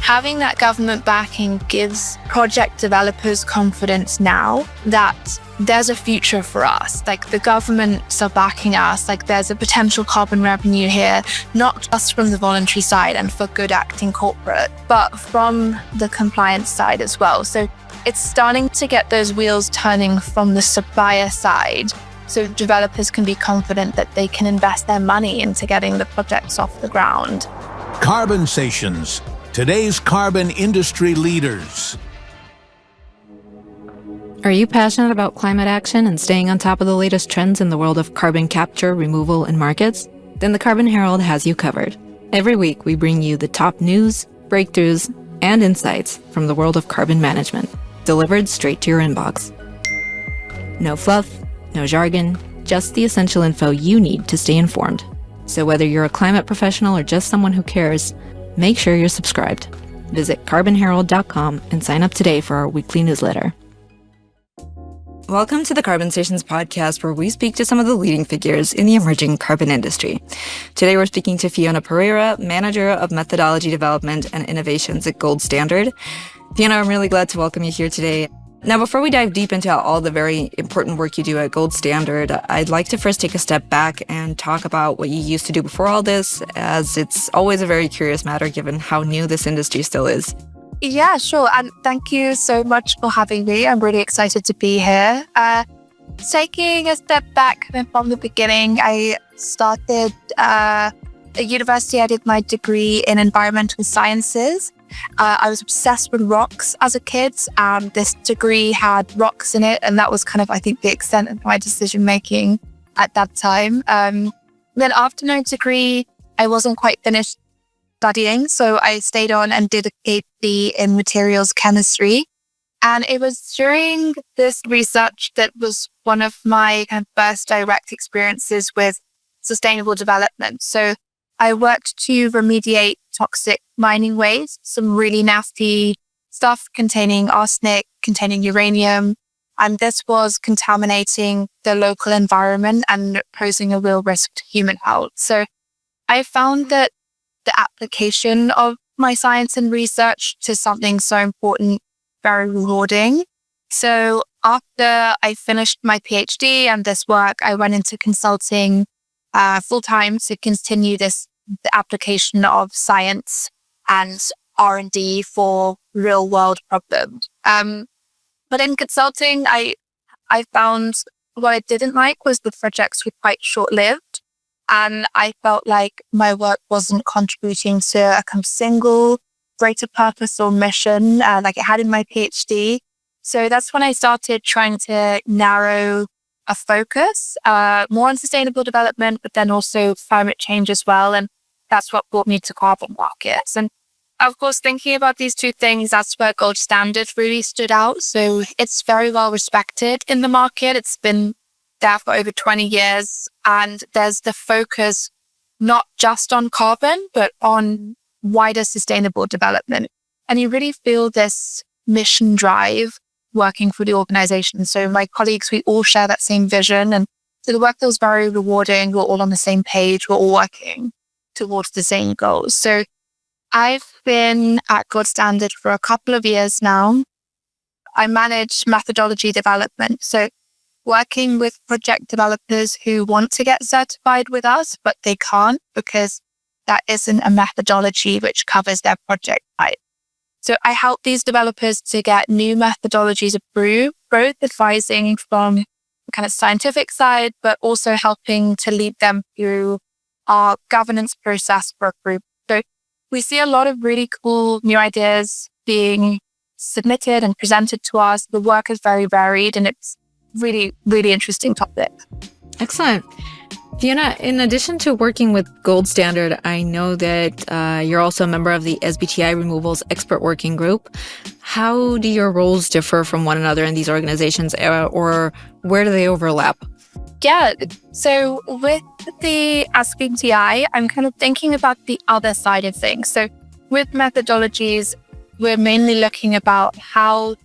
having that government backing gives project developers confidence now that there's a future for us. Like the governments are backing us, like there's a potential carbon revenue here, not just from the voluntary side and for good acting corporate, but from the compliance side as well. So it's starting to get those wheels turning from the supplier side. So developers can be confident that they can invest their money into getting the projects off the ground. Carbonsations, today's carbon industry leaders. Are you passionate about climate action and staying on top of the latest trends in the world of carbon capture, removal, and markets? Then the Carbon Herald has you covered. Every week, we bring you the top news, breakthroughs, and insights from the world of carbon management, delivered straight to your inbox. No fluff, no jargon, just the essential info you need to stay informed. So whether you're a climate professional or just someone who cares, make sure you're subscribed. Visit carbonherald.com and sign up today for our weekly newsletter. Welcome to the Carbonsations podcast, where we speak to some of the leading figures in the emerging carbon industry. Today, we're speaking to Fiona Perera, Manager of Methodology Development and Innovations at Gold Standard. Fiona, I'm really glad to welcome you here today. Now, before we dive deep into all the very important work you do at Gold Standard, I'd like to first take a step back and talk about what you used to do before all this, as it's always a very curious matter given how new this industry still is. Yeah, sure. And thank you so much for having me. I'm really excited to be here. Taking a step back from the beginning, I started at university. I did my degree in environmental sciences. I was obsessed with rocks as a kid. This degree had rocks in it, and that was kind of, I think, the extent of my decision making at that time. Then after my degree, I wasn't quite finished studying, so I stayed on and did a PhD in materials chemistry. And it was during this research that was one of my kind of first direct experiences with sustainable development. So I worked to remediate toxic mining waste, some really nasty stuff containing arsenic, containing uranium. And this was contaminating the local environment and posing a real risk to human health. So I found that the application of my science and research to something so important, very rewarding. So after I finished my PhD and this work, I went into consulting full-time to continue the application of science and R&D for real-world problems. But in consulting, I found what I didn't like was the projects were quite short-lived. And I felt like my work wasn't contributing to a kind of single greater purpose or mission like it had in my PhD. So that's when I started trying to narrow a focus more on sustainable development, but then also climate change as well. And that's what brought me to carbon markets. And of course, thinking about these two things, that's where Gold Standard really stood out. So it's very well respected in the market. It's been there for over 20 years. And there's the focus not just on carbon, but on wider sustainable development. And you really feel this mission drive working for the organization. So my colleagues, we all share that same vision. And so the work feels very rewarding. We're all on the same page. We're all working towards the same goals. So I've been at Gold Standard for a couple of years now. I manage methodology development. So working with project developers who want to get certified with us, but they can't because that isn't a methodology which covers their project type. So I help these developers to get new methodologies approved, both advising from the kind of scientific side, but also helping to lead them through our governance process for approval. So we see a lot of really cool new ideas being submitted and presented to us. The work is very varied and it's really, really interesting topic. Excellent. Fiona, in addition to working with Gold Standard, I know that you're also a member of the SBTi Removals Expert Working Group. How do your roles differ from one another in these organizations, or where do they overlap? Yeah, so with the SBTi, I'm kind of thinking about the other side of things. So with methodologies, we're mainly looking about how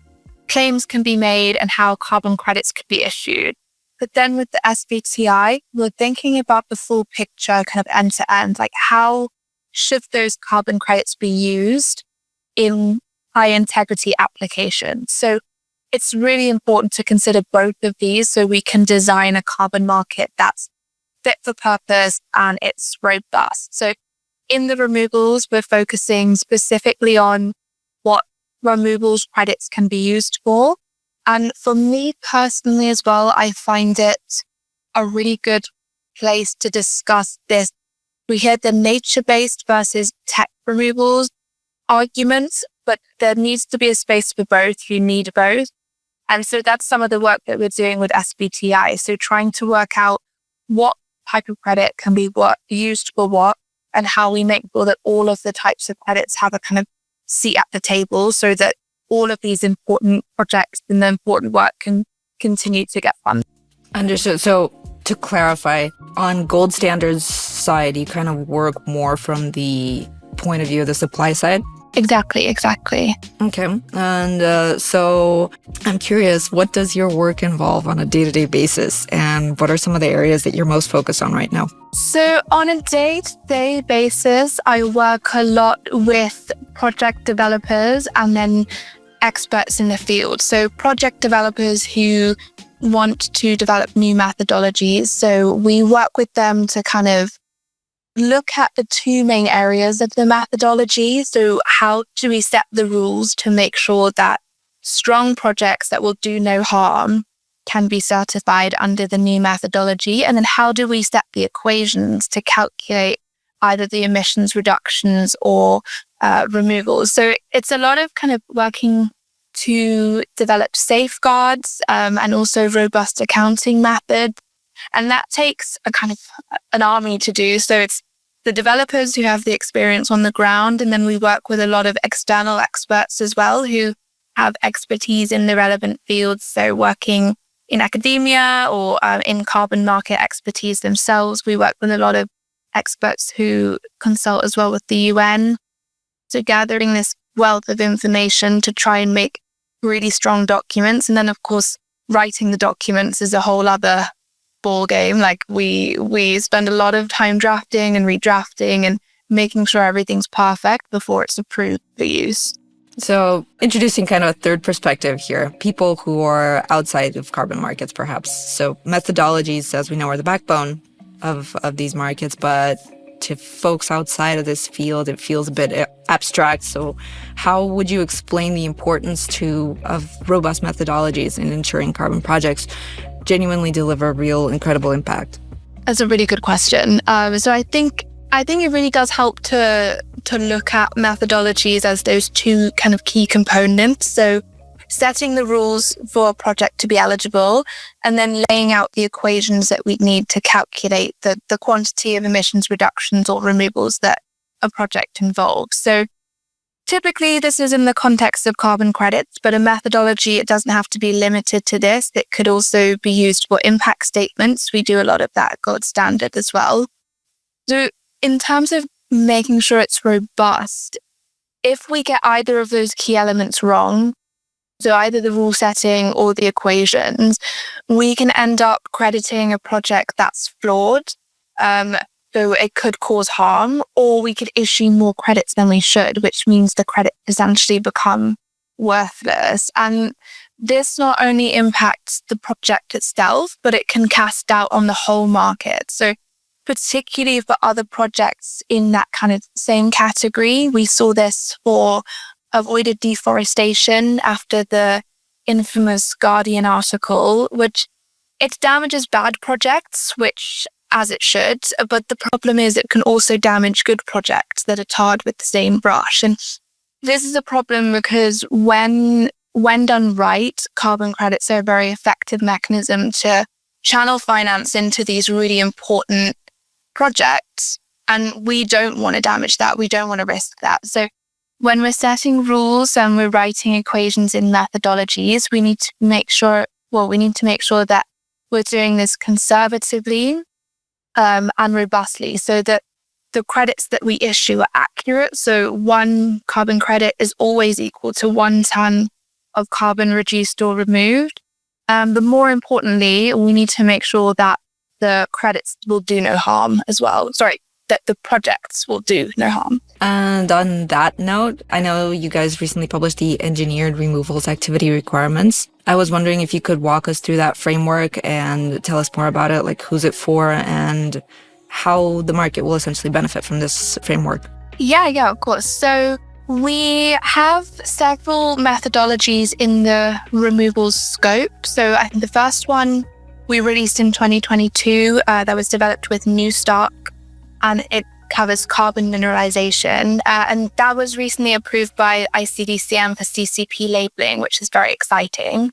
claims can be made and how carbon credits could be issued. But then with the SBTi, we're thinking about the full picture kind of end to end, like how should those carbon credits be used in high integrity applications. So it's really important to consider both of these so we can design a carbon market that's fit for purpose and it's robust. So in the removals, we're focusing specifically on what removals credits can be used for. And for me personally as well, I find it a really good place to discuss this. We hear the nature-based versus tech removals arguments, but there needs to be a space for both. You need both. And so that's some of the work that we're doing with SBTI. So trying to work out what type of credit can be used for what, and how we make sure that all of the types of credits have a kind of seat at the table so that all of these important projects and the important work can continue to get funded. Understood. So to clarify, on gold standards side, you kind of work more from the point of view of the supply side? Exactly. Okay. And so I'm curious, what does your work involve on a day-to-day basis? And what are some of the areas that you're most focused on right now? So on a day-to-day basis, I work a lot with project developers and then experts in the field. So project developers who want to develop new methodologies. So we work with them to kind of look at the two main areas of the methodology. So how do we set the rules to make sure that strong projects that will do no harm can be certified under the new methodology? And then how do we set the equations to calculate either the emissions reductions or removals? So it's a lot of kind of working to develop safeguards and also robust accounting methods. And that takes a kind of an army to do. So it's the developers who have the experience on the ground. And then we work with a lot of external experts as well who have expertise in the relevant fields. So working in academia or in carbon market expertise themselves. We work with a lot of experts who consult as well with the UN. So gathering this wealth of information to try and make really strong documents. And then, of course, writing the documents is a whole other ball game. Like we spend a lot of time drafting and redrafting and making sure everything's perfect before it's approved for use. So introducing kind of a third perspective here, people who are outside of carbon markets, perhaps. So methodologies, as we know, are the backbone of these markets, but to folks outside of this field, it feels a bit abstract. So how would you explain the importance of robust methodologies in ensuring carbon projects genuinely deliver real, incredible impact? That's a really good question. So I think it really does help to look at methodologies as those two kind of key components. So setting the rules for a project to be eligible, and then laying out the equations that we need to calculate the quantity of emissions reductions or removals that a project involves. So typically, this is in the context of carbon credits, but a methodology, it doesn't have to be limited to this. It could also be used for impact statements. We do a lot of that at Gold Standard as well. So in terms of making sure it's robust, if we get either of those key elements wrong, so either the rule setting or the equations, we can end up crediting a project that's flawed. So it could cause harm, or we could issue more credits than we should, which means the credit essentially become worthless. And this not only impacts the project itself, but it can cast doubt on the whole market. So particularly for other projects in that kind of same category, we saw this for avoided deforestation after the infamous Guardian article, which it damages bad projects, which as it should, but the problem is it can also damage good projects that are tarred with the same brush. And this is a problem because when done right, carbon credits are a very effective mechanism to channel finance into these really important projects. And we don't want to damage that. We don't want to risk that. So when we're setting rules and we're writing equations in methodologies, we need to make sure that we're doing this conservatively and robustly so that the credits that we issue are accurate. So one carbon credit is always equal to 1 ton of carbon reduced or removed. But more importantly, we need to make sure that the credits will do no harm as well. Sorry, that the projects will do no harm. And on that note, I know you guys recently published the Engineered Removals Activity Requirements. I was wondering if you could walk us through that framework and tell us more about it, like who's it for and how the market will essentially benefit from this framework. Yeah, of course. So we have several methodologies in the removals scope. So I think the first one we released in 2022 that was developed with New Stock, and it covers carbon mineralization. And that was recently approved by ICDCM for CCP labeling, which is very exciting.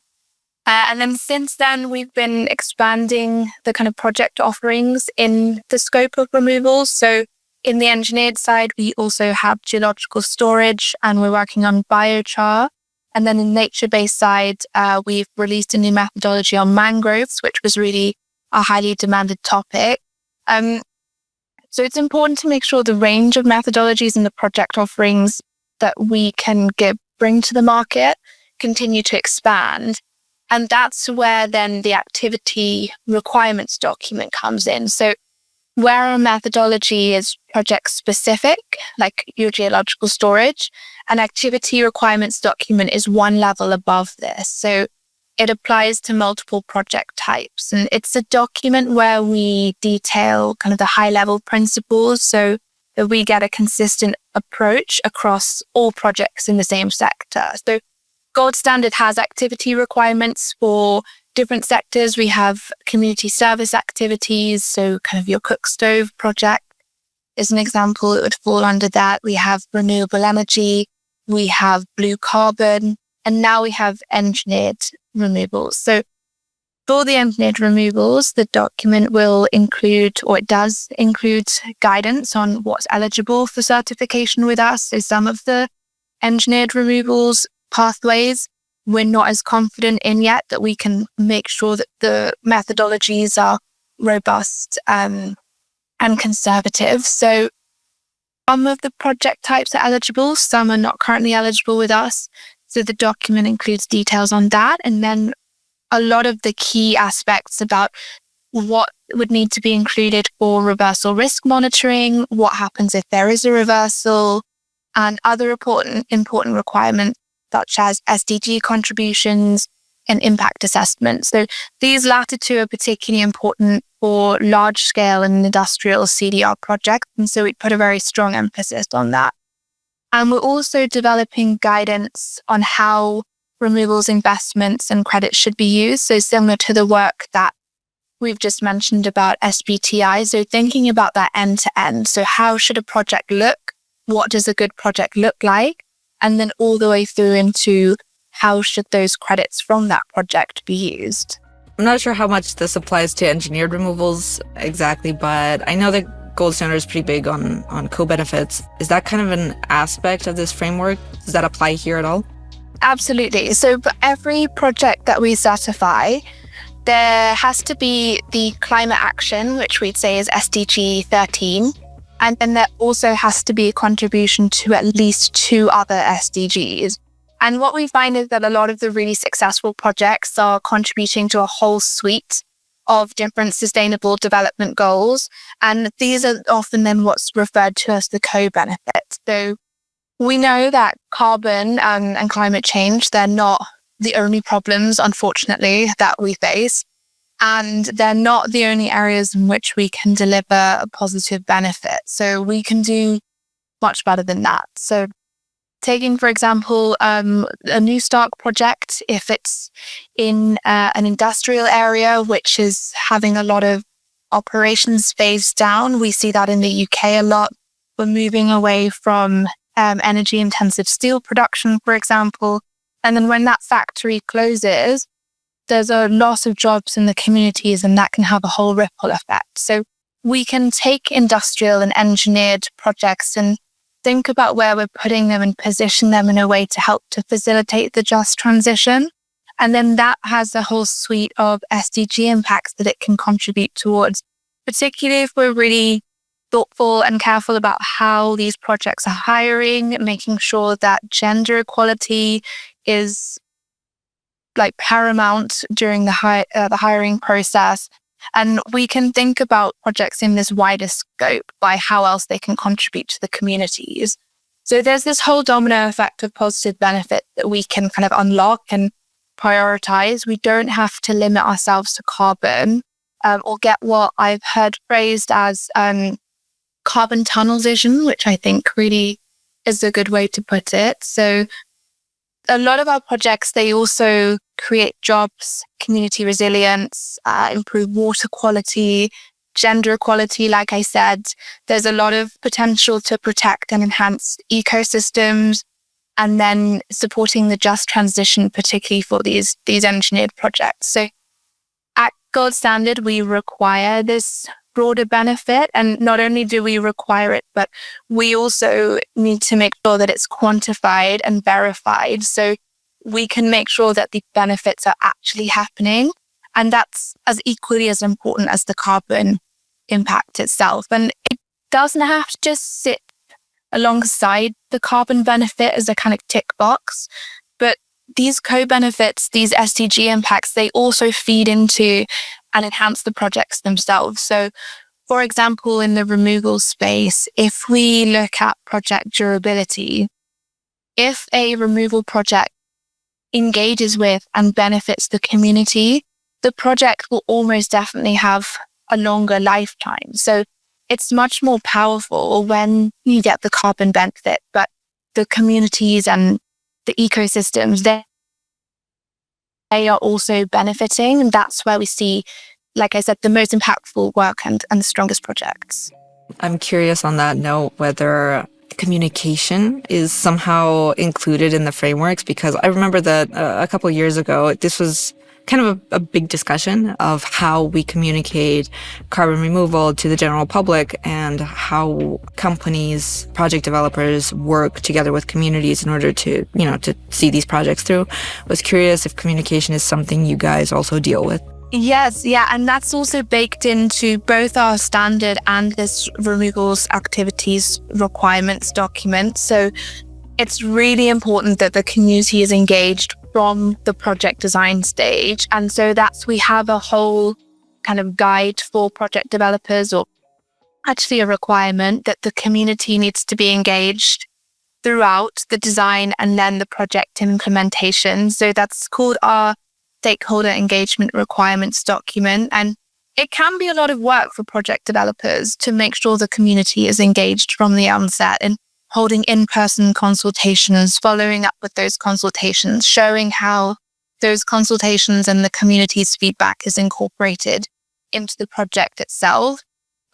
And then since then, we've been expanding the kind of project offerings in the scope of removals. So in the engineered side, we also have geological storage, and we're working on biochar. And then in nature-based side, we've released a new methodology on mangroves, which was really a highly demanded topic. So it's important to make sure the range of methodologies and the project offerings that we can bring to the market continue to expand. And that's where then the activity requirements document comes in. So where a methodology is project specific, like your geological storage, an activity requirements document is one level above this. So it applies to multiple project types. And it's a document where we detail kind of the high level principles so that we get a consistent approach across all projects in the same sector. So Gold Standard has activity requirements for different sectors. We have community service activities. So kind of your cook stove project is an example. It would fall under that. We have renewable energy. We have blue carbon. And now we have engineered removals. So for the engineered removals, the document will include, or it does include, guidance on what's eligible for certification with us. So some of the engineered removals pathways we're not as confident in yet that we can make sure that the methodologies are robust and conservative. So some of the project types are eligible, some are not currently eligible with us. So the document includes details on that. And then a lot of the key aspects about what would need to be included for reversal risk monitoring, what happens if there is a reversal, and other important requirements such as SDG contributions and impact assessments. So these latter two are particularly important for large scale and industrial CDR projects. And so we put a very strong emphasis on that. And we're also developing guidance on how removals investments and credits should be used. So similar to the work that we've just mentioned about SBTI. So thinking about that end to end. So how should a project look? What does a good project look like? And then all the way through into how should those credits from that project be used? I'm not sure how much this applies to engineered removals exactly, but I know that Gold Standard is pretty big on co-benefits. Is that kind of an aspect of this framework? Does that apply here at all? Absolutely. So for every project that we certify, there has to be the climate action, which we'd say is SDG 13. And then there also has to be a contribution to at least 2 other SDGs. And what we find is that a lot of the really successful projects are contributing to a whole suite of different sustainable development goals. And these are often then what's referred to as the co-benefits. So we know that carbon and climate change, they're not the only problems, unfortunately, that we face. And they're not the only areas in which we can deliver a positive benefit. So we can do much better than that. So taking, for example, a New Stock project, if it's in an industrial area, which is having a lot of operations phased down, we see that in the UK a lot. We're moving away from energy intensive steel production, for example. And then when that factory closes, there's a loss of jobs in the communities, and that can have a whole ripple effect. So we can take industrial and engineered projects and think about where we're putting them and position them in a way to help to facilitate the just transition. And then that has a whole suite of SDG impacts that it can contribute towards, particularly if we're really thoughtful and careful about how these projects are hiring, making sure that gender equality is like paramount during the hiring process, And we can think about projects in this wider scope by how else they can contribute to the communities. So there's this whole domino effect of positive benefit that we can kind of unlock and prioritize. We don't have to limit ourselves to carbon or get what I've heard phrased as carbon tunnel vision, which I think really is a good way to put it. So a lot of our projects, they also create jobs, community resilience, improve water quality, gender equality. Like I said, there's a lot of potential to protect and enhance ecosystems, and then supporting the just transition, particularly for these engineered projects. So at Gold Standard, we require this broader benefit. And not only do we require it, but we also need to make sure that it's quantified and verified so we can make sure that the benefits are actually happening. And that's as equally as important as the carbon impact itself. And it doesn't have to just sit alongside the carbon benefit as a kind of tick box, but these co-benefits, these SDG impacts, they also feed into and enhance the projects themselves. So, for example, in the removal space, if we look at project durability, if a removal project engages with and benefits the community, the project will almost definitely have a longer lifetime. So it's much more powerful when you get the carbon benefit, but the communities and the ecosystems, they are also benefiting. And that's where we see, like I said, the most impactful work and the strongest projects. I'm curious on that note whether communication is somehow included in the frameworks, because I remember that a couple of years ago, this was kind of a big discussion of how we communicate carbon removal to the general public and how companies, project developers work together with communities in order to, to see these projects through. I was curious if communication is something you guys also deal with. Yes, yeah, and that's also baked into both our standard and this removals activities requirements document. So it's really important that the community is engaged from the project design stage. And so we have a whole kind of guide for project developers, or actually a requirement that the community needs to be engaged throughout the design and then the project implementation. So that's called our stakeholder engagement requirements document. And it can be a lot of work for project developers to make sure the community is engaged from the onset, and holding in-person consultations, following up with those consultations, showing how those consultations and the community's feedback is incorporated into the project itself.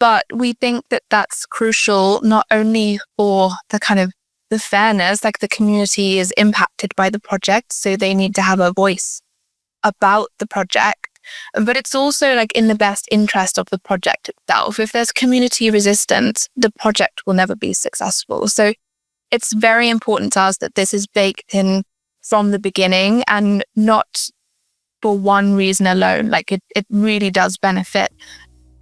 But we think that that's crucial not only for the kind of the fairness, like the community is impacted by the project, so they need to have a voice about the project, but it's also like in the best interest of the project itself. If there's community resistance, the project will never be successful. So it's very important to us that this is baked in from the beginning and not for one reason alone. Like it really does benefit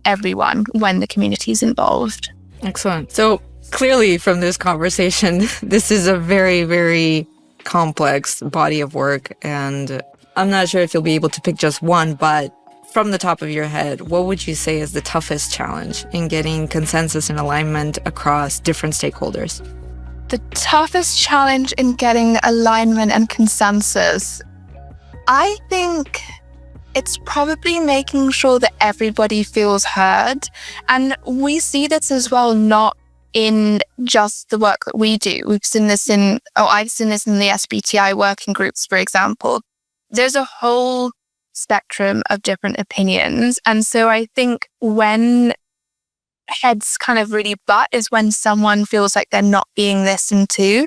everyone when the community is involved. Excellent. So clearly from this conversation, this is a very, very complex body of work, and I'm not sure if you'll be able to pick just one, but from the top of your head, what would you say is the toughest challenge in getting consensus and alignment across different stakeholders? The toughest challenge in getting alignment and consensus, I think it's probably making sure that everybody feels heard. And we see this as well, not in just the work that we do. I've seen this in the SBTI working groups, for example. There's a whole spectrum of different opinions. And so I think when heads kind of really butt is when someone feels like they're not being listened to.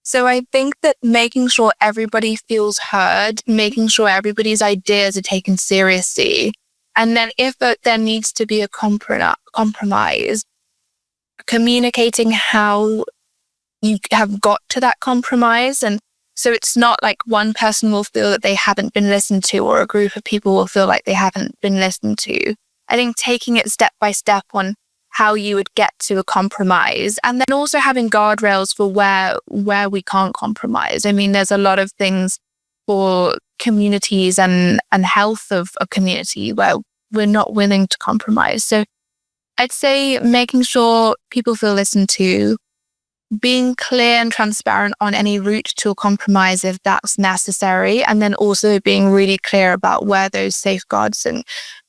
So I think that making sure everybody feels heard, making sure everybody's ideas are taken seriously. And then if there needs to be a compromise, communicating how you have got to that compromise. And so it's not like one person will feel that they haven't been listened to, or a group of people will feel like they haven't been listened to. I think taking it step by step on how you would get to a compromise, and then also having guardrails for where we can't compromise. I mean, there's a lot of things for communities and health of a community where we're not willing to compromise. So I'd say making sure people feel listened to, being clear and transparent on any route to a compromise if that's necessary, and then also being really clear about where those safeguards and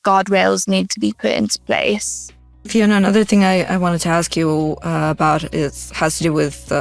guardrails need to be put into place. Fiona, another thing I wanted to ask you about has to do with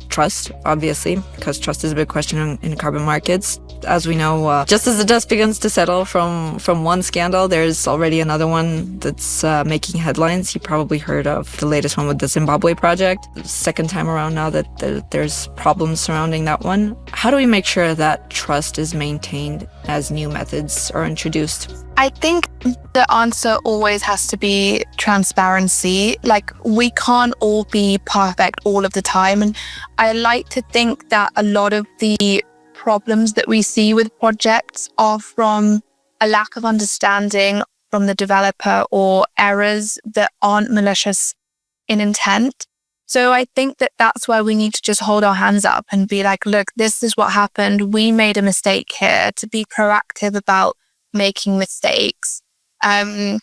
trust, obviously, because trust is a big question in carbon markets. As we know, just as the dust begins to settle from one scandal, there's already another one that's making headlines. You probably heard of the latest one with the Zimbabwe project. The second time around now that there's problems surrounding that one. How do we make sure that trust is maintained as new methods are introduced? I think the answer always has to be transparency. Like, we can't all be perfect all of the time. And I like to think that a lot of the problems that we see with projects are from a lack of understanding from the developer or errors that aren't malicious in intent. So I think that that's where we need to just hold our hands up and be like, look, this is what happened. We made a mistake here, to be proactive about making mistakes. When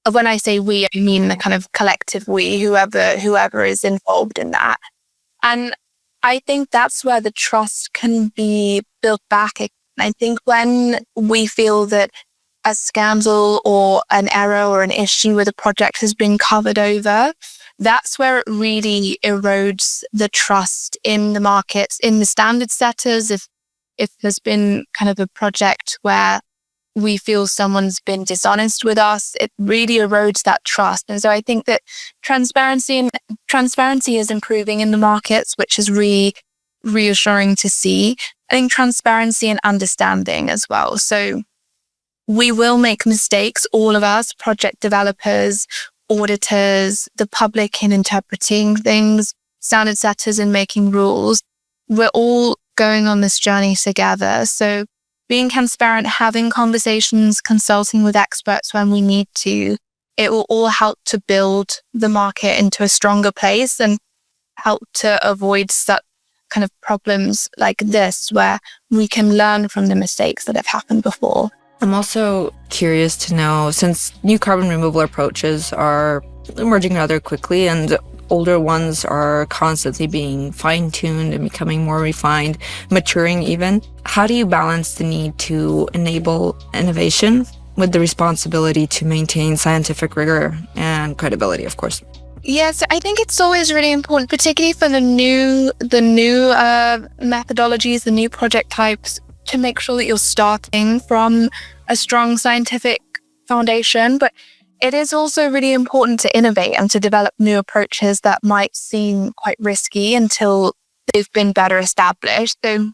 I say we, I mean the kind of collective we, whoever is involved in that. And I think that's where the trust can be built back. I think when we feel that a scandal or an error or an issue with a project has been covered over, that's where it really erodes the trust in the markets, in the standard setters. If there's been kind of a project where we feel someone's been dishonest with us, it really erodes that trust. And so I think that transparency is improving in the markets, which is really reassuring to see. I think transparency and understanding as well. So we will make mistakes, all of us, project developers, auditors, the public in interpreting things, standard setters in making rules. We're all going on this journey together. So being transparent, having conversations, consulting with experts when we need to, it will all help to build the market into a stronger place and help to avoid such kind of problems like this, where we can learn from the mistakes that have happened before. I'm also curious to know, since new carbon removal approaches are emerging rather quickly and older ones are constantly being fine-tuned and becoming more refined, maturing even, how do you balance the need to enable innovation with the responsibility to maintain scientific rigor and credibility, of course? Yes, I think it's always really important, particularly for the new methodologies, the new project types, to make sure that you're starting from a strong scientific foundation. But it is also really important to innovate and to develop new approaches that might seem quite risky until they've been better established. So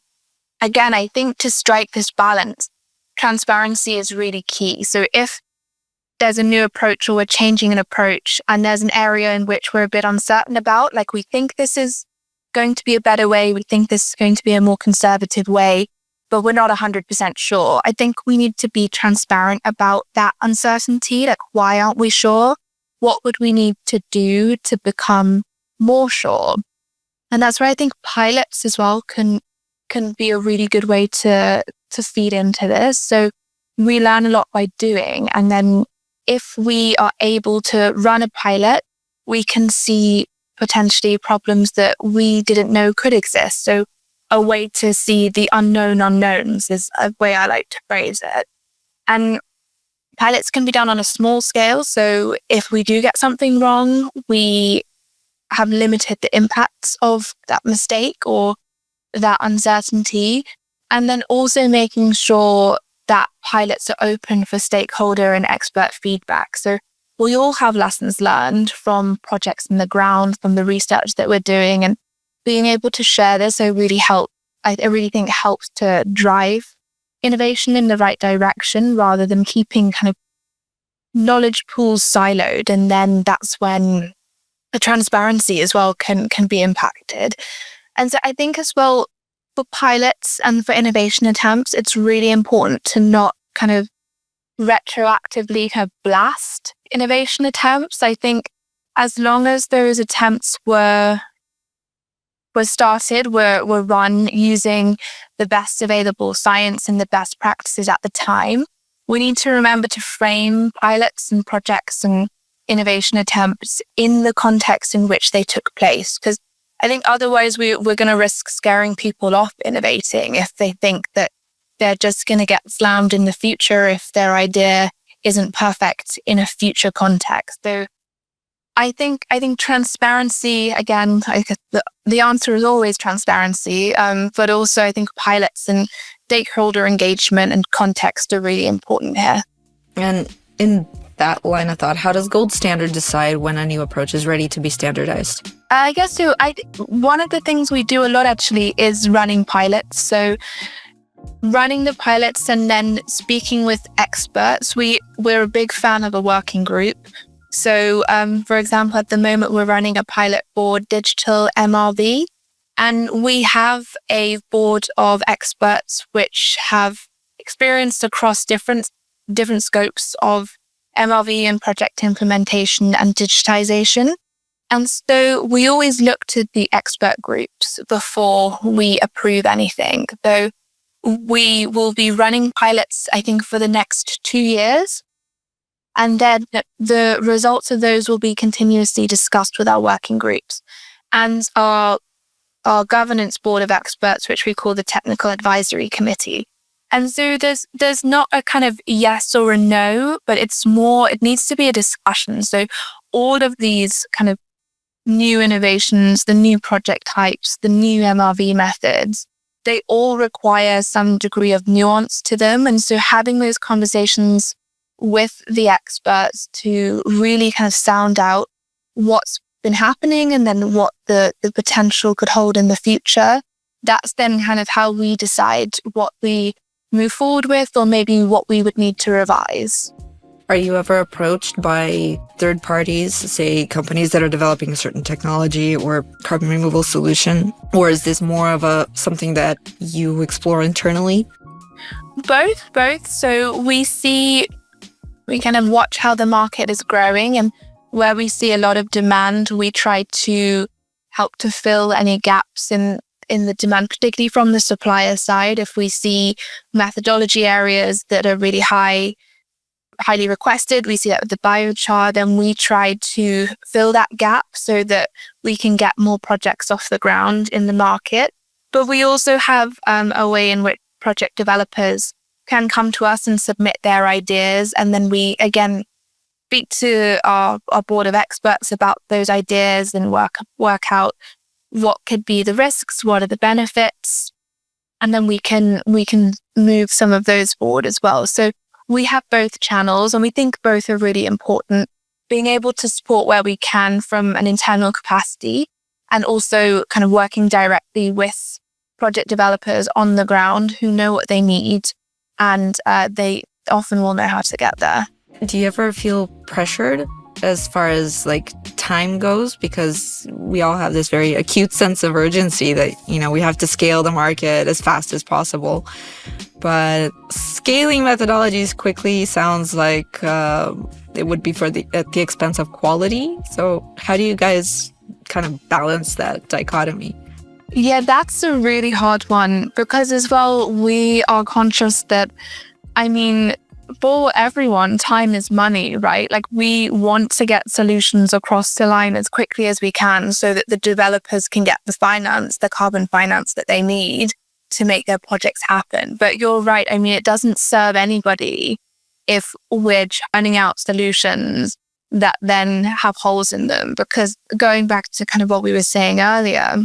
again, I think to strike this balance, transparency is really key. So if there's a new approach or we're changing an approach and there's an area in which we're a bit uncertain about, like we think this is going to be a better way, we think this is going to be a more conservative way, but we're not 100% sure. I think we need to be transparent about that uncertainty. Like, why aren't we sure? What would we need to do to become more sure? And that's where I think pilots as well can be a really good way to feed into this. So we learn a lot by doing. And then if we are able to run a pilot, we can see potentially problems that we didn't know could exist. So a way to see the unknown unknowns is a way I like to phrase it. And pilots can be done on a small scale. So if we do get something wrong, we have limited the impacts of that mistake or that uncertainty. And then also making sure that pilots are open for stakeholder and expert feedback. So we all have lessons learned from projects on the ground, from the research that we're doing, and being able to share this, I really think helps to drive innovation in the right direction rather than keeping kind of knowledge pools siloed. And then that's when the transparency as well can be impacted. And so I think as well, for pilots and for innovation attempts, it's really important to not kind of retroactively kind of blast innovation attempts. I think as long as those attempts were started, were run using the best available science and the best practices at the time, we need to remember to frame pilots and projects and innovation attempts in the context in which they took place. Because I think otherwise we're going to risk scaring people off innovating if they think that they're just going to get slammed in the future if their idea isn't perfect in a future context. So I think transparency, again, the answer is always transparency, but also I think pilots and stakeholder engagement and context are really important here. And in that line of thought, how does gold standard decide when a new approach is ready to be standardized? I guess so. One of the things we do a lot actually is running pilots. So running the pilots and then speaking with experts. We're a big fan of a working group. So, for example, at the moment, we're running a pilot for digital MRV, and we have a board of experts which have experience across different scopes of MRV and project implementation and digitization. And so we always look to the expert groups before we approve anything. So we will be running pilots, I think, for the next 2 years. And then the results of those will be continuously discussed with our working groups and our governance board of experts, which we call the Technical Advisory Committee. And so there's not a kind of yes or a no, but it needs to be a discussion. So all of these kind of new innovations, the new project types, the new MRV methods, they all require some degree of nuance to them. And so having those conversations with the experts to really kind of sound out what's been happening and then what the potential could hold in the future. That's then kind of how we decide what we move forward with or maybe what we would need to revise. Are you ever approached by third parties, say companies that are developing a certain technology or carbon removal solution? Or is this more of something that you explore internally? Both. So we kind of watch how the market is growing, and where we see a lot of demand, we try to help to fill any gaps in the demand, particularly from the supplier side. If we see methodology areas that are really highly requested, we see that with the biochar, then we try to fill that gap so that we can get more projects off the ground in the market. But we also have a way in which project developers can come to us and submit their ideas. And then we, again, speak to our board of experts about those ideas and work out what could be the risks, what are the benefits. And then we can move some of those forward as well. So we have both channels and we think both are really important. Being able to support where we can from an internal capacity and also kind of working directly with project developers on the ground who know what they need. And they often will know how to get there. Do you ever feel pressured as far as like time goes? Because we all have this very acute sense of urgency that, we have to scale the market as fast as possible. But scaling methodologies quickly sounds like it would be at the expense of quality. So how do you guys kind of balance that dichotomy? Yeah, that's a really hard one because as well, we are conscious that, for everyone, time is money, right? Like we want to get solutions across the line as quickly as we can so that the developers can get the carbon finance that they need to make their projects happen. But you're right. It doesn't serve anybody if we're churning out solutions that then have holes in them, because going back to kind of what we were saying earlier,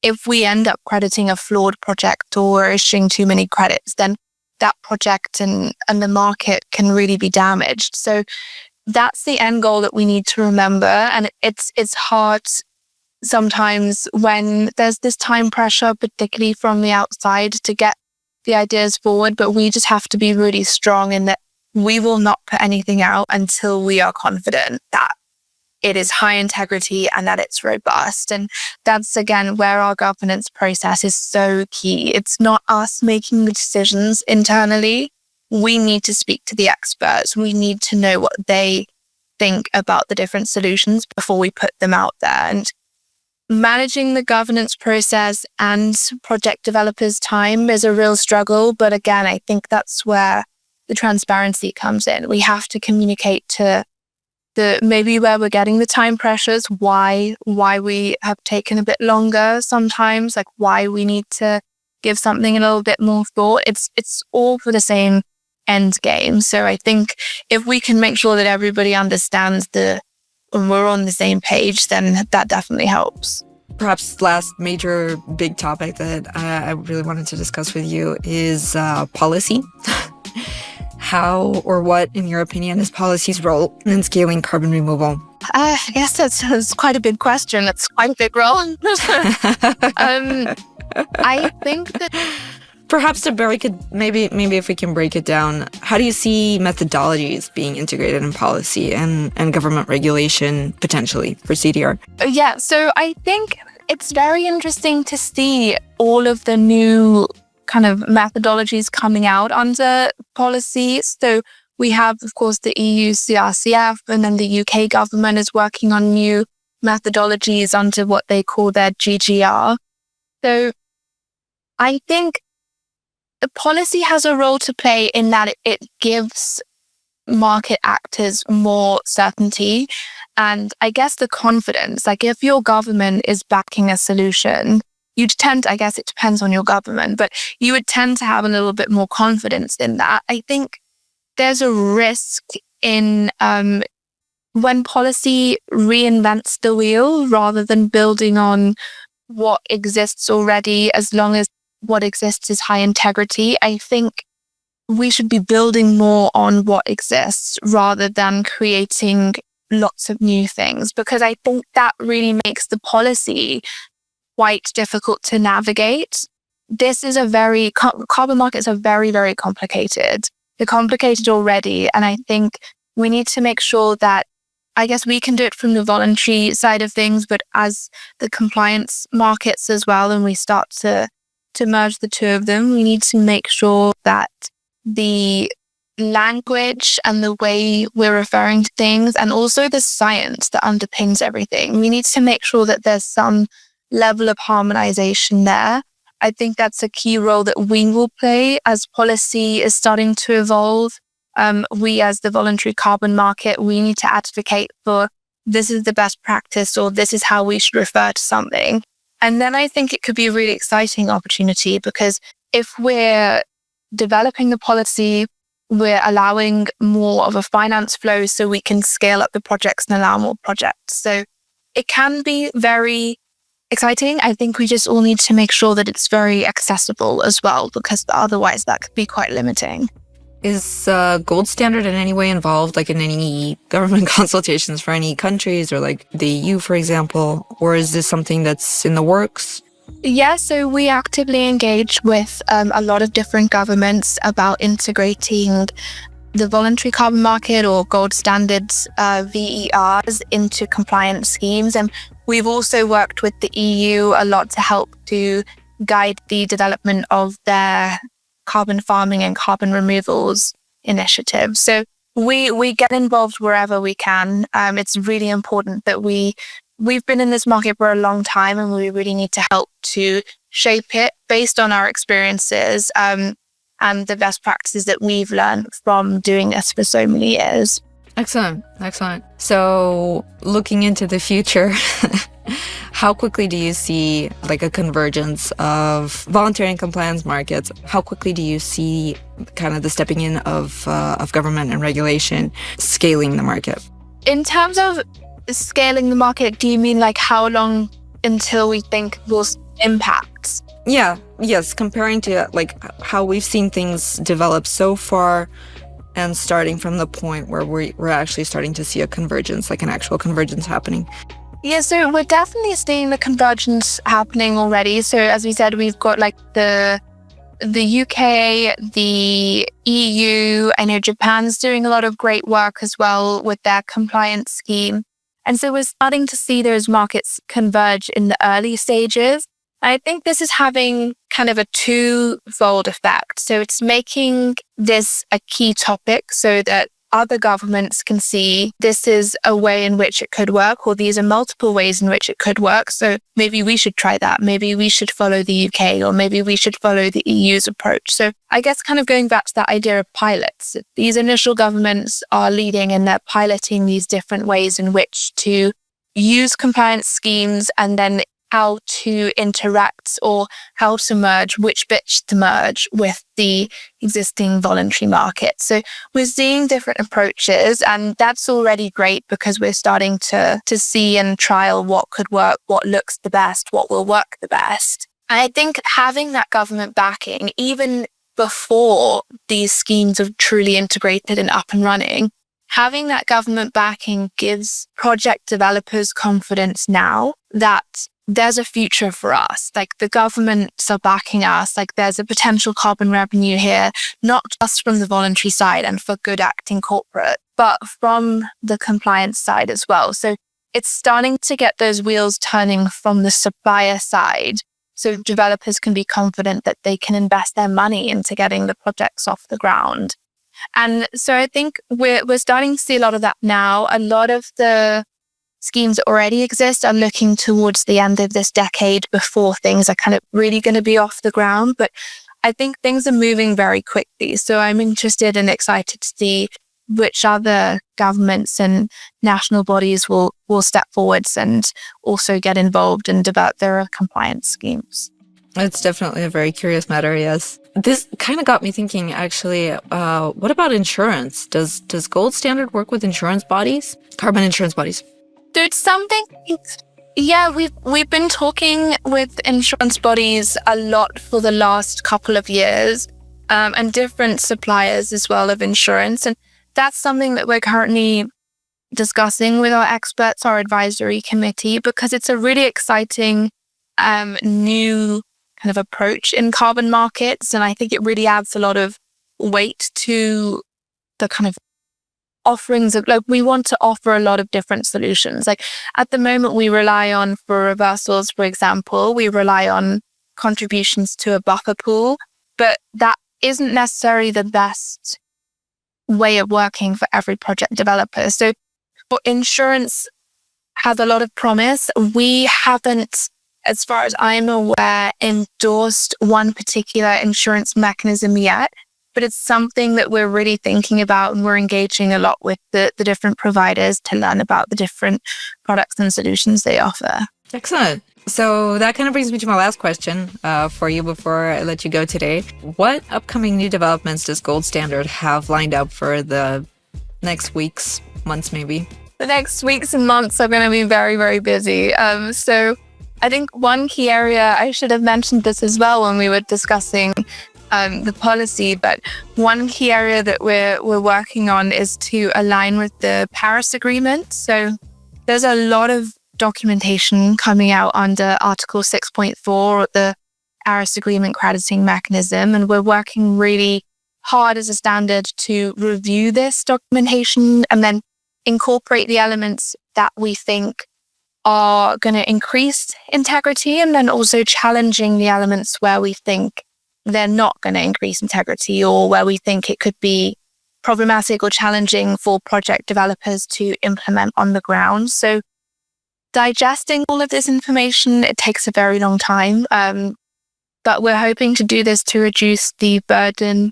if we end up crediting a flawed project or issuing too many credits, then that project and the market can really be damaged. So that's the end goal that we need to remember. And it's hard sometimes when there's this time pressure, particularly from the outside, to get the ideas forward. But we just have to be really strong in that we will not put anything out until we are confident that it is high integrity and that it's robust. And that's, again, where our governance process is so key. It's not us making the decisions internally. We need to speak to the experts. We need to know what they think about the different solutions before we put them out there. And managing the governance process and project developers' time is a real struggle. But again, I think that's where the transparency comes in. We have to communicate to maybe where we're getting the time pressures, why we have taken a bit longer sometimes, like why we need to give something a little bit more thought. It's all for the same end game. So I think if we can make sure that everybody understands when we're on the same page, then that definitely helps. Perhaps last major big topic that I really wanted to discuss with you is policy. How or what, in your opinion, is policy's role in scaling carbon removal? I guess that's quite a big question. That's quite a big role. I think that perhaps to break it, maybe if we can break it down, how do you see methodologies being integrated in policy and government regulation potentially for CDR? Yeah, so I think it's very interesting to see all of the new kind of methodologies coming out under policy. So we have, of course, the EU CRCF, and then the UK government is working on new methodologies under what they call their GGR. So I think the policy has a role to play in that it gives market actors more certainty and I guess the confidence. Like if your government is backing a solution, you'd tend, I guess it depends on your government, but you would tend to have a little bit more confidence in that. I think there's a risk in when policy reinvents the wheel rather than building on what exists already, as long as what exists is high integrity. I think we should be building more on what exists rather than creating lots of new things, because I think that really makes the policy quite difficult to navigate. This is carbon markets are very, very complicated. They're complicated already. And I think we need to make sure that, I guess we can do it from the voluntary side of things, but as the compliance markets as well, and we start to merge the two of them, we need to make sure that the language and the way we're referring to things, and also the science that underpins everything, we need to make sure that there's some level of harmonization there. I think that's a key role that we will play as policy is starting to evolve. We as the voluntary carbon market, we need to advocate for this is the best practice, or this is how we should refer to something. And then I think it could be a really exciting opportunity, because if we're developing the policy, we're allowing more of a finance flow so we can scale up the projects and allow more projects. So it can be very exciting. I think we just all need to make sure that it's very accessible as well, because otherwise that could be quite limiting. Is gold standard in any way involved, like in any government consultations for any countries or like the EU, for example? Or is this something that's in the works? Yeah, so we actively engage with a lot of different governments about integrating the voluntary carbon market or gold standards VERs into compliance schemes. And we've also worked with the EU a lot to help to guide the development of their carbon farming and carbon removals initiatives. So we get involved wherever we can. It's really important that we've been in this market for a long time, and we really need to help to shape it based on our experiences and the best practices that we've learned from doing this for so many years. Excellent. So looking into the future, how quickly do you see like a convergence of voluntary and compliance markets? How quickly do you see kind of the stepping in of government and regulation scaling the market? In terms of scaling the market, do you mean like how long until we think we'll impact? Yes, comparing to like how we've seen things develop so far, and starting from the point where we're actually starting to see a convergence, like an actual convergence happening. Yeah, so we're definitely seeing the convergence happening already. So as we said, we've got like the UK, the EU, I know Japan's doing a lot of great work as well with their compliance scheme. And so we're starting to see those markets converge in the early stages. I think this is having kind of a twofold effect. So it's making this a key topic so that other governments can see this is a way in which it could work, or these are multiple ways in which it could work. So maybe we should try that. Maybe we should follow the UK, or maybe we should follow the EU's approach. So I guess kind of going back to that idea of pilots, these initial governments are leading and they're piloting these different ways in which to use compliance schemes, and then how to interact or how to merge, which bits to merge with the existing voluntary market. So we're seeing different approaches, and that's already great because we're starting to see and trial what could work, what looks the best, what will work the best. And I think having that government backing, even before these schemes are truly integrated and up and running, having that government backing gives project developers confidence now that there's a future for us. Like, the governments are backing us. Like, there's a potential carbon revenue here, not just from the voluntary side and for good acting corporate, but from the compliance side as well. So it's starting to get those wheels turning from the supplier side, so developers can be confident that they can invest their money into getting the projects off the ground. And so I think we're starting to see a lot of that now. A lot of the schemes that already exist are looking towards the end of this decade before things are kind of really going to be off the ground. But I think things are moving very quickly. So I'm interested and excited to see which other governments and national bodies will step forwards and also get involved and develop their compliance schemes. It's definitely a very curious matter, yes. This kind of got me thinking, actually, what about insurance? Does Gold Standard work with insurance bodies? Carbon insurance bodies? There's something, yeah, we've been talking with insurance bodies a lot for the last couple of years, and different suppliers as well of insurance. And that's something that we're currently discussing with our experts, our advisory committee, because it's a really exciting new kind of approach in carbon markets. And I think it really adds a lot of weight to the kind of offerings of, like, we want to offer a lot of different solutions. Like, at the moment, we rely on, for reversals, for example, we rely on contributions to a buffer pool, but that isn't necessarily the best way of working for every project developer. So for insurance has a lot of promise. We haven't, as far as I'm aware, endorsed one particular insurance mechanism yet, but it's something that we're really thinking about, and we're engaging a lot with the different providers to learn about the different products and solutions they offer. Excellent. So that kind of brings me to my last question for you before I let you go today. What upcoming new developments does Gold Standard have lined up for the next weeks, months maybe? The next weeks and months are going to be very, very busy. So I think one key area, I should have mentioned this as well when we were discussing the policy, but one key area that we're working on is to align with the Paris Agreement. So there's a lot of documentation coming out under Article 6.4, the Paris Agreement crediting mechanism, and we're working really hard as a standard to review this documentation and then incorporate the elements that we think are going to increase integrity, and then also challenging the elements where we think they're not going to increase integrity, or where we think it could be problematic or challenging for project developers to implement on the ground. So digesting all of this information, it takes a very long time, but we're hoping to do this to reduce the burden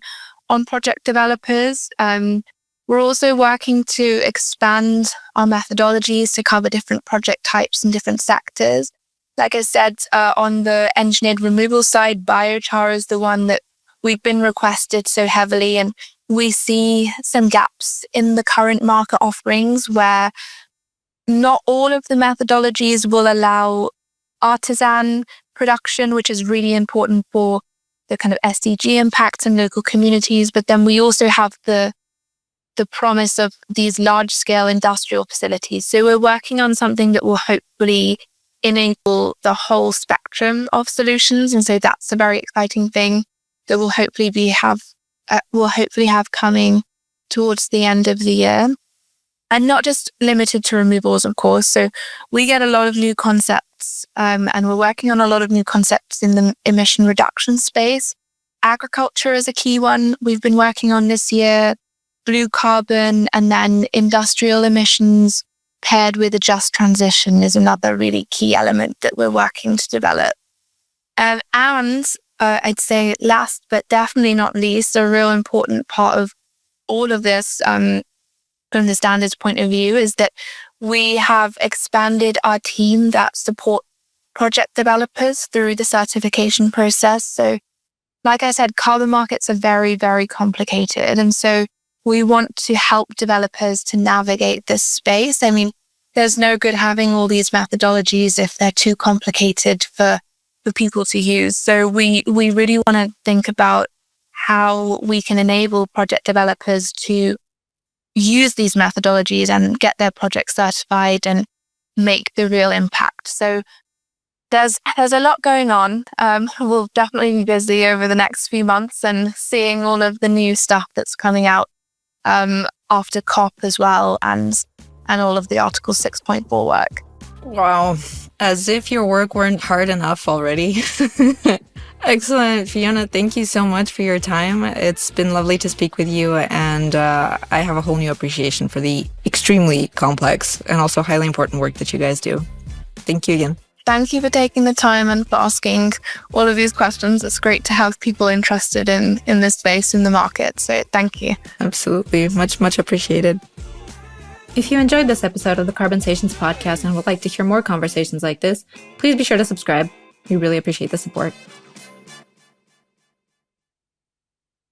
on project developers. We're also working to expand our methodologies to cover different project types and different sectors. Like I said, on the engineered removal side, biochar is the one that we've been requested so heavily, and we see some gaps in the current market offerings where not all of the methodologies will allow artisan production, which is really important for the kind of SDG impact in local communities. But then we also have the promise of these large-scale industrial facilities. So we're working on something that will hopefully enable the whole spectrum of solutions, and so that's a very exciting thing that we'll hopefully have coming towards the end of the year. And not just limited to removals, of course. So we get a lot of new concepts, and we're working on a lot of new concepts in the emission reduction space. Agriculture is a key one we've been working on this year. blue carbon, and then industrial emissions paired with a just transition is another really key element that we're working to develop. And I'd say last but definitely not least, a real important part of all of this from the standards point of view is that we have expanded our team that support project developers through the certification process. So like I said, carbon markets are very, very complicated. And so we want to help developers to navigate this space. I mean, there's no good having all these methodologies if they're too complicated for people to use. So we really want to think about how we can enable project developers to use these methodologies and get their projects certified and make the real impact. So there's a lot going on. We'll definitely be busy over the next few months and seeing all of the new stuff that's coming out after COP as well, and all of the Article 6.4 work. Wow, as if your work weren't hard enough already. Excellent. Fiona, thank you so much for your time. It's been lovely to speak with you, and I have a whole new appreciation for the extremely complex and also highly important work that you guys do. Thank you again. Thank you for taking the time and for asking all of these questions. It's great to have people interested in this space in the market. So thank you. Absolutely. Much, much appreciated. If you enjoyed this episode of the Carbonsations podcast and would like to hear more conversations like this, please be sure to subscribe. We really appreciate the support.